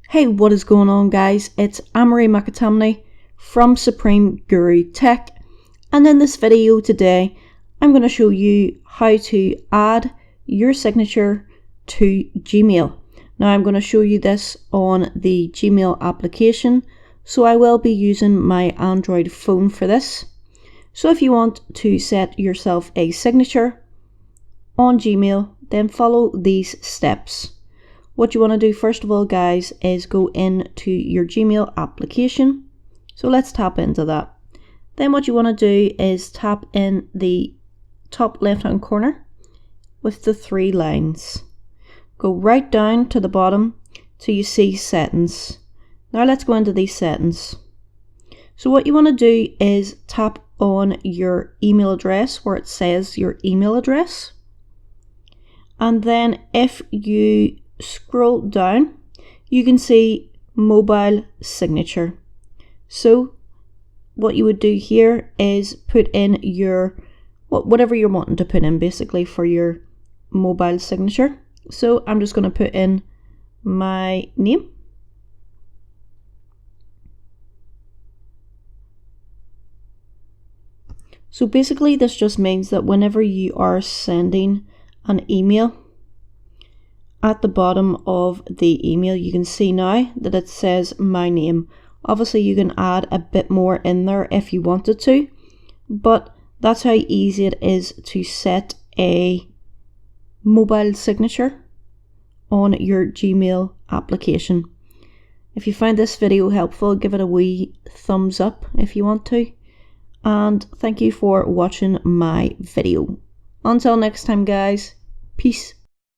Hey, what is going on, guys? It's Amory McAtamney from Supreme Guru Tech, and in this video today I'm going to show you how to add your signature to Gmail. Now I'm going to show you this on the Gmail application, so I will be using my Android phone for this. So if you want to set yourself a signature on Gmail, then follow these steps. What you want to do first of all, guys, is go into your Gmail application. So let's tap into that. Then what you want to do is tap in the top left hand corner with the three lines. Go right down to the bottom till you see settings. Now let's go into these settings. So what you want to do is tap on your email address where it says your email address. And then if you scroll down, you can see mobile signature. So what you would do here is put in your whatever you're wanting to put in basically for your mobile signature. So I'm just going to put in my name. So basically this just means that whenever you are sending an email, at the bottom of the email you can see now that it says my name. Obviously you can add a bit more in there if you wanted to, but that's how easy it is to set a mobile signature on your Gmail application. If you find this video helpful, give it a wee thumbs up if you want to, and thank you for watching my video. Until next time, guys, peace.